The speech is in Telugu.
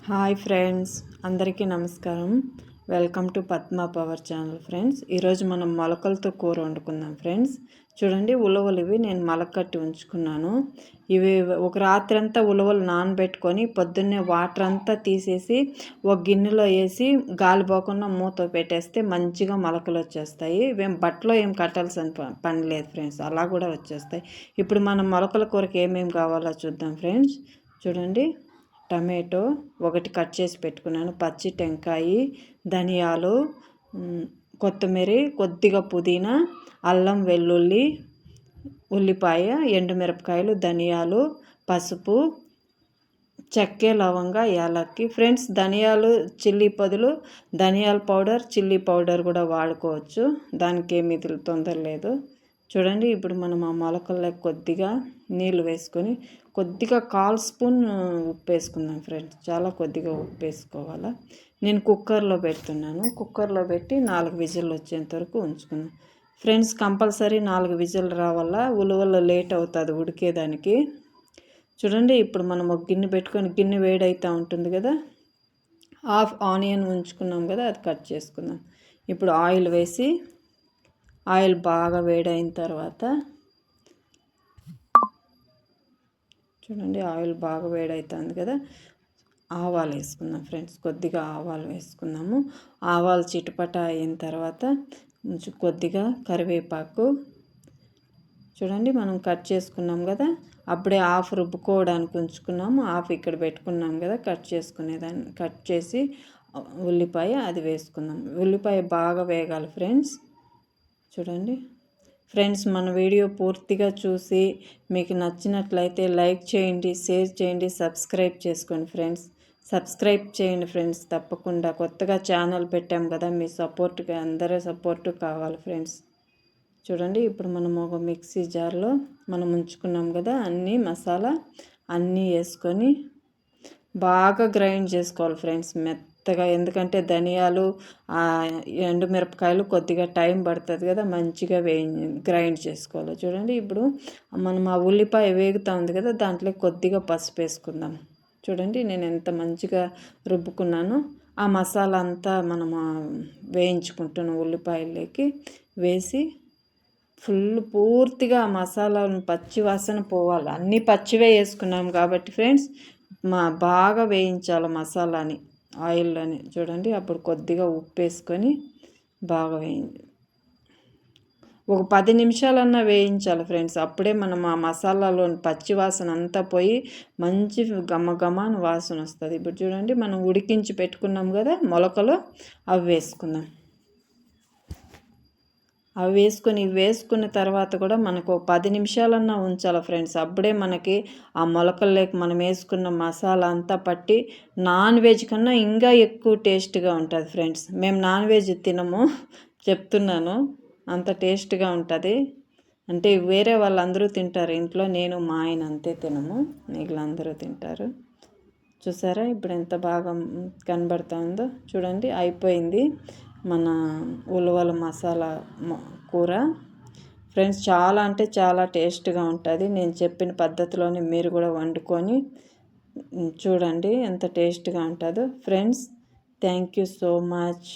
హాయ్ ఫ్రెండ్స్, అందరికీ నమస్కారం. Welcome to Padma power channel. Friends, ఈరోజు మనం మొలకలతో కూర వండుకుందాం. ఫ్రెండ్స్ చూడండి, ఉలవలు ఇవి నేను మొలకట్టి ఉంచుకున్నాను. ఇవి ఒక రాత్రి అంతా ఉలవలు నానబెట్టుకొని పొద్దున్నే వాటర్ అంతా తీసేసి ఒక గిన్నెలో వేసి గాలి పోకుండా మూత పెట్టేస్తే మంచిగా మొలకలు వచ్చేస్తాయి. ఇవేం బట్టలో ఏం కట్టాల్సిన పని లేదు ఫ్రెండ్స్, అలా కూడా వచ్చేస్తాయి. ఇప్పుడు మనం మొలకల కూరకి ఏమేమి కావాలో చూద్దాం. ఫ్రెండ్స్ చూడండి, టమాటో ఒకటి కట్ చేసి పెట్టుకున్నాను, పచ్చి టెంకాయ, ధనియాలు, కొత్తిమీర, కొద్దిగా పుదీనా, అల్లం, వెల్లుల్లి, ఉల్లిపాయ, ఎండుమిరపకాయలు, ధనియాలు, పసుపు, చెక్క, లవంగ, యాలక్కి. ఫ్రెండ్స్, ధనియాలు చిల్లీ బదులు ధనియాల పౌడర్, చిల్లీ పౌడర్ కూడా వాడుకోవచ్చు, దానికి ఏమీ తొందర లేదు. చూడండి, ఇప్పుడు మనం ఆ మొలకల్లో కొద్దిగా నీళ్ళు వేసుకొని కొద్దిగా 1/4 స్పూన్ ఉప్పు వేసుకుందాం. ఫ్రెండ్స్, చాలా కొద్దిగా ఉప్పు వేసుకోవాలా. నేను కుక్కర్లో పెడుతున్నాను, కుక్కర్లో పెట్టి 4 విజిల్లు వచ్చేంత వరకు ఉంచుకుందాం. ఫ్రెండ్స్, కంపల్సరీ 4 విజిల్లు రావాలా, ఉలవల్లో లేట్ అవుతుంది ఉడికేదానికి. చూడండి, ఇప్పుడు మనం ఒక గిన్నె పెట్టుకొని, గిన్నె వేడైతే ఉంటుంది కదా, హాఫ్ ఆనియన్ ఉంచుకున్నాం కదా, అది కట్ చేసుకుందాం. ఇప్పుడు ఆయిల్ వేసి, ఆయిల్ బాగా వేడైన తర్వాత చూడండి, ఆయిల్ బాగా వేడవుతుంది కదా, ఆవాలు వేసుకుందాం. ఫ్రెండ్స్, కొద్దిగా ఆవాలు వేసుకుందాము. ఆవాలు చిటపట అయిన తర్వాత కొద్దిగా కరివేపాకు. చూడండి, మనం కట్ చేసుకున్నాం కదా, అప్పుడే హాఫ్ రుబ్బుకోవడానికి ఉంచుకున్నాము, హాఫ్ ఇక్కడ పెట్టుకున్నాం కదా కట్ చేసుకునేదాన్ని. కట్ చేసి ఉల్లిపాయ అది వేసుకుందాం. ఉల్లిపాయ బాగా వేగాలి. ఫ్రెండ్స్ చూడండి, ఫ్రెండ్స్ మన వీడియో పూర్తిగా చూసి మీకు నచ్చినట్లయితే లైక్ చేయండి, షేర్ చేయండి, సబ్స్క్రైబ్ చేసుకోండి. ఫ్రెండ్స్ సబ్స్క్రైబ్ చేయండి. ఫ్రెండ్స్ తప్పకుండా, కొత్తగా ఛానల్ పెట్టాం కదా, మీ సపోర్ట్గా అందరూ సపోర్టు కావాలి. ఫ్రెండ్స్ చూడండి, ఇప్పుడు మనం ఒక మిక్సీ జార్లో మనం ఉంచుకున్నాం కదా అన్నీ మసాలా అన్నీ వేసుకొని బాగా గ్రైండ్ చేసుకోవాలి. ఫ్రెండ్స్ మెత్తగా, ఎందుకంటే ధనియాలు, ఎండుమిరపకాయలు కొద్దిగా టైం పడుతుంది కదా, మంచిగా గ్రైండ్ చేసుకోవాలి. చూడండి, ఇప్పుడు మనం ఆ ఉల్లిపాయ వేగుతూ ఉంది కదా, దాంట్లో కొద్దిగా పసుపు వేసుకుందాం. చూడండి, నేను ఎంత మంచిగా రుబ్బుకున్నానో. ఆ మసాలా అంతా మనము వేయించుకుంటున్నాం, ఉల్లిపాయలకి వేసి పూర్తిగా మసాలాను పచ్చి వాసన పోవాలి. అన్నీ పచ్చివే వేసుకున్నాం కాబట్టి ఫ్రెండ్స్, బాగా వేయించాలి మసాలాని ఆయిల్లోని. చూడండి, అప్పుడు కొద్దిగా ఉప్పు వేసుకొని బాగా ఒక 10 నిమిషాలన్నా వేయించాలి. ఫ్రెండ్స్ అప్పుడే మనం ఆ మసాలాలోని పచ్చి వాసన అంతా పోయి మంచి గమగమాన వాసన వస్తుంది. ఇప్పుడు చూడండి, మనం ఉడికించి పెట్టుకున్నాం కదా మొలకలు, అవి వేసుకుందాం. అవి వేసుకున్న తర్వాత కూడా మనకు 10 నిమిషాలన్నా ఉంచాలి. ఫ్రెండ్స్ అప్పుడే మనకి ఆ మొలకల్లోకి మనం వేసుకున్న మసాలా అంతా పట్టి నాన్ వెజ్ కన్నా ఇంకా ఎక్కువ టేస్ట్గా ఉంటుంది. ఫ్రెండ్స్ మేము నాన్ వెజ్ తినము, చెప్తున్నాను, అంత టేస్ట్గా ఉంటుంది. అంటే వేరే వాళ్ళందరూ తింటారు ఇంట్లో, నేను మా ఆయన అంతే తినము, వీళ్ళందరూ తింటారు. చూసారా ఇప్పుడు ఎంత బాగా కనబడుతుందో. చూడండి, అయిపోయింది మన ఉలవల మసాలా కూర. ఫ్రెండ్స్ చాలా అంటే చాలా టేస్ట్గా ఉంటుంది. నేను చెప్పిన పద్ధతిలోనే మీరు కూడా వండుకొని చూడండి ఎంత టేస్ట్గా ఉంటుందో. Friends thank you so much.